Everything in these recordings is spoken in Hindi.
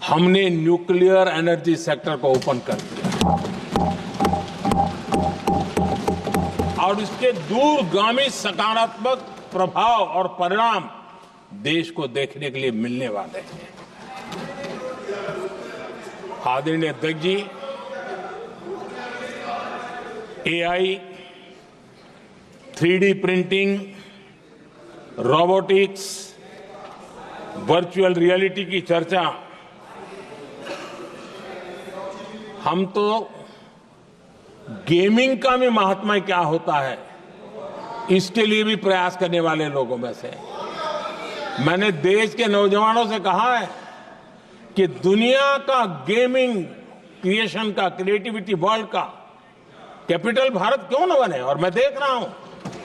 हमने न्यूक्लियर एनर्जी सेक्टर को ओपन कर दिया और इसके दूरगामी सकारात्मक प्रभाव और परिणाम देश को देखने के लिए मिलने वाले हैं। आदरणीय अध्यक्ष जी, AI, 3D printing, robotics, virtual reality की चर्चा हम तो गेमिंग का भी महात्मा क्या होता है इसके लिए भी प्रयास करने वाले लोगों में से। मैंने देश के नौजवानों से कहा है कि दुनिया का गेमिंग क्रिएशन का, क्रिएटिविटी वर्ल्ड का कैपिटल भारत क्यों न बने। और मैं देख रहा हूं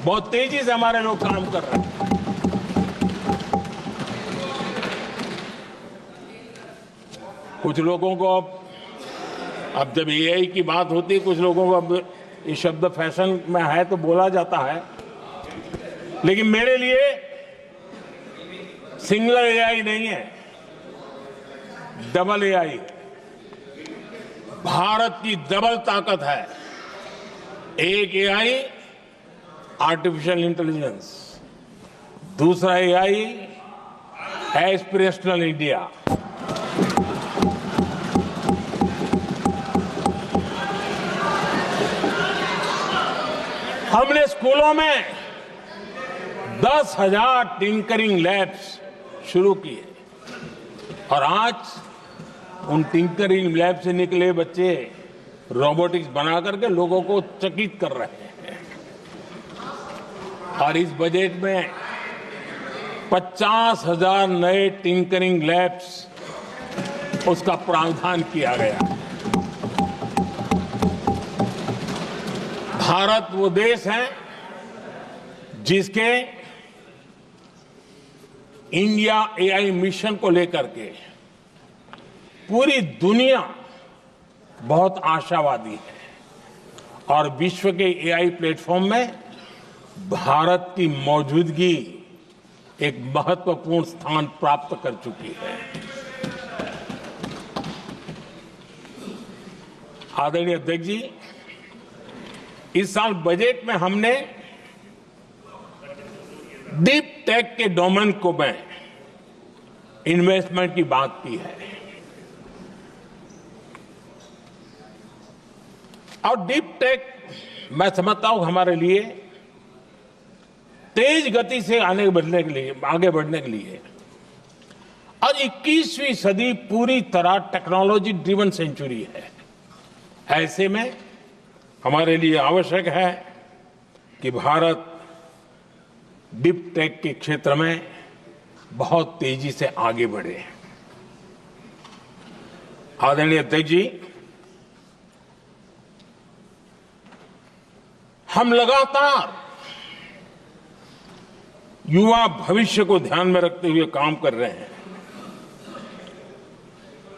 बहुत तेजी से हमारे लोग काम कर रहे हैं। कुछ लोगों को अब जब एआई की बात होती है, कुछ लोगों को अब ये शब्द फैशन में है तो बोला जाता है, लेकिन मेरे लिए सिंगल एआई नहीं है, डबल एआई। भारत की डबल ताकत है। एक एआई आर्टिफिशियल इंटेलिजेंस, दूसरा एआई एस्पिरेशनल इंडिया। हमने स्कूलों में 10,000 टिंकरिंग लैब्स शुरू किए और आज उन टिंकरिंग लैब से निकले बच्चे रोबोटिक्स बना करके लोगों को चकित कर रहे हैं। और इस बजट में 50,000 नए टिंकरिंग लैब्स उसका प्रावधान किया गया। भारत वो देश है जिसके इंडिया एआई मिशन को लेकर के पूरी दुनिया बहुत आशावादी है और विश्व के एआई प्लेटफॉर्म में भारत की मौजूदगी एक महत्वपूर्ण स्थान प्राप्त कर चुकी है। आदरणीय अध्यक्ष जी, इस साल बजट में हमने डीप टेक के डोमेन को में इन्वेस्टमेंट की बात की है और डीप टेक मैं समझता हूं हमारे लिए तेज गति से आगे बढ़ने के लिए और 21वीं सदी पूरी तरह टेक्नोलॉजी ड्रिवन सेंचुरी है। ऐसे में हमारे लिए आवश्यक है कि भारत डीप टेक के क्षेत्र में बहुत तेजी से आगे बढ़े। आदरणीय अध्यक्ष जी, हम लगातार युवा भविष्य को ध्यान में रखते हुए काम कर रहे हैं,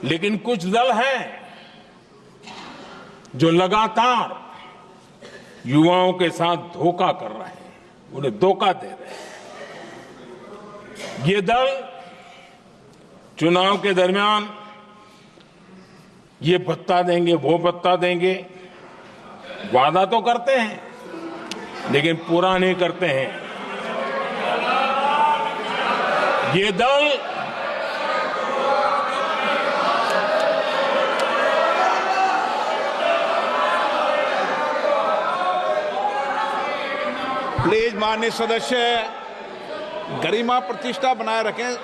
लेकिन कुछ दल हैं जो लगातार युवाओं के साथ धोखा कर रहे हैं, उन्हें धोखा दे रहे हैं। ये दल चुनाव के दरमियान ये भत्ता देंगे, वो भत्ता देंगे, वादा तो करते हैं लेकिन पूरा नहीं करते हैं। ये दल प्लीज माननीय सदस्य गरिमा प्रतिष्ठा बनाए रखें।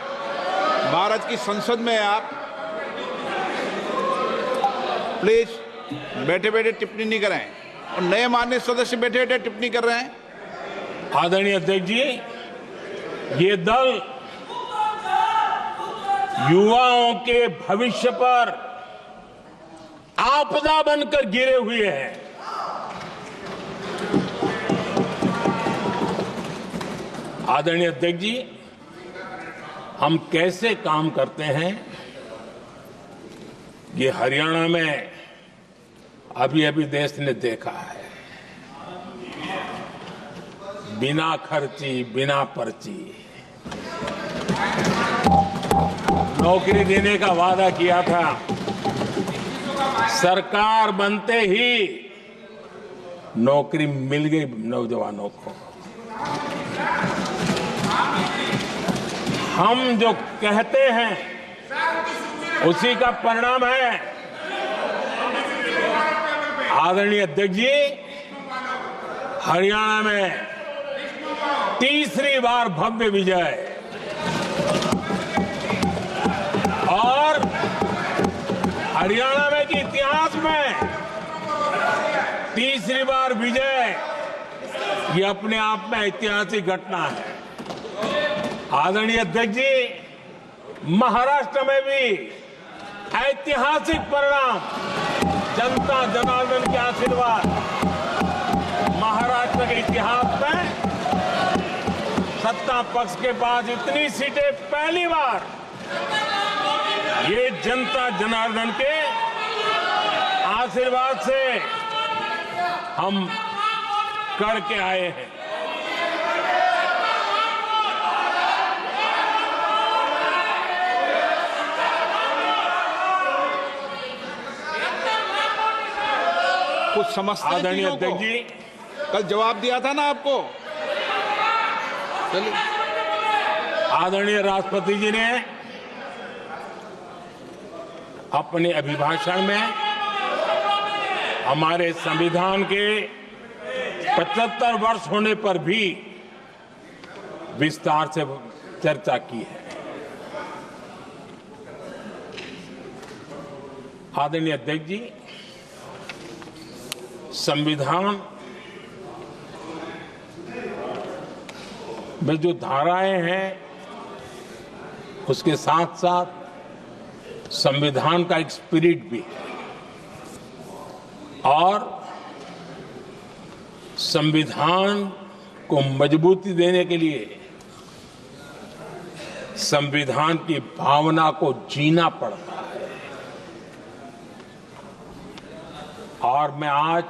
भारत की संसद में आप प्लीज बैठे बैठे टिप्पणी नहीं करें और नए माननीय सदस्य बैठे बैठे टिप्पणी कर रहे हैं। आदरणीय अध्यक्ष जी, ये दल युवाओं के भविष्य पर आपदा बनकर गिरे हुए हैं। आदरणीय अध्यक्ष जी, हम कैसे काम करते हैं ये हरियाणा में अभी अभी देश ने देखा है। बिना खर्ची, बिना पर्ची नौकरी देने का वादा किया था। सरकार बनते ही नौकरी मिल गई नौजवानों को। हम जो कहते हैं उसी का परिणाम है। आदरणीय अध्यक्ष जी, हरियाणा में तीसरी बार भव्य विजय और हरियाणा में के इतिहास में तीसरी बार विजय, ये अपने आप में ऐतिहासिक घटना है। आदरणीय अध्यक्ष जी, महाराष्ट्र में भी ऐतिहासिक परिणाम, जनता जनार्दन के आशीर्वाद। महाराष्ट्र के इतिहास में सत्ता पक्ष के पास इतनी सीटें पहली बार, ये जनता जनार्दन के आशीर्वाद से हम करके आए हैं। कुछ समझते हैं आदरणीय चीजों को? अध्यक्ष जी, कल जवाब दिया था ना आपको। चलिए। आदरणीय राष्ट्रपति जी ने अपने अभिभाषण में हमारे संविधान के 75 वर्ष होने पर भी विस्तार से चर्चा की है। आदरणीय अध्यक्ष जी, संविधान में जो धाराएं हैं उसके साथ साथ संविधान का एक स्पिरिट भी है और संविधान को मजबूती देने के लिए संविधान की भावना को जीना पड़ता है। और मैं आज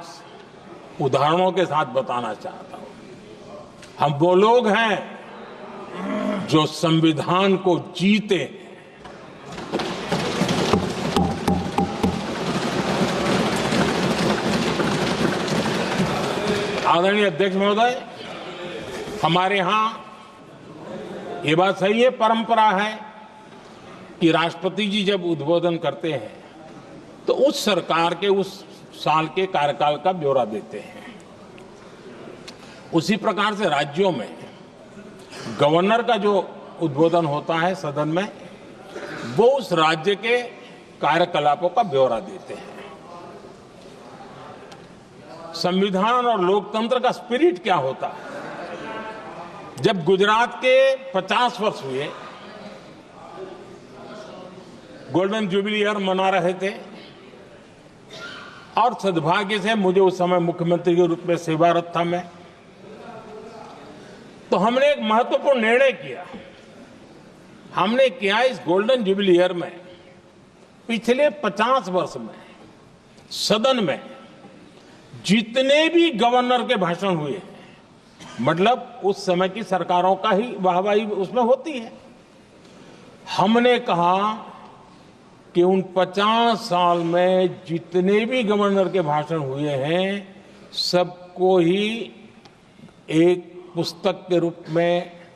उदाहरणों के साथ बताना चाहता हूं। हम वो लोग हैं जो संविधान को जीते हैं। आदरणीय अध्यक्ष महोदय, हमारे यहां ये बात सही है, परंपरा है कि राष्ट्रपति जी जब उद्बोधन करते हैं तो उस सरकार के उस साल के कार्यकाल का ब्यौरा देते हैं। उसी प्रकार से राज्यों में गवर्नर का जो उद्बोधन होता है सदन में, वो उस राज्य के कार्यकलापों का ब्यौरा देते हैं। संविधान और लोकतंत्र का स्पिरिट क्या होता है? जब गुजरात के 50 वर्ष हुए, गोल्डन जुबली ईयर मना रहे थे और सद्भाग्य से मुझे उस समय मुख्यमंत्री के रूप में सेवारत था मैं, तो हमने एक महत्वपूर्ण निर्णय किया। हमने किया इस गोल्डन जुबली ईयर में पिछले 50 वर्ष में सदन में जितने भी गवर्नर के भाषण हुए हैं, मतलब उस समय की सरकारों का ही वाहवाही उसमें होती है, हमने कहा कि उन 50 साल में जितने भी गवर्नर के भाषण हुए हैं सबको ही एक पुस्तक के रूप में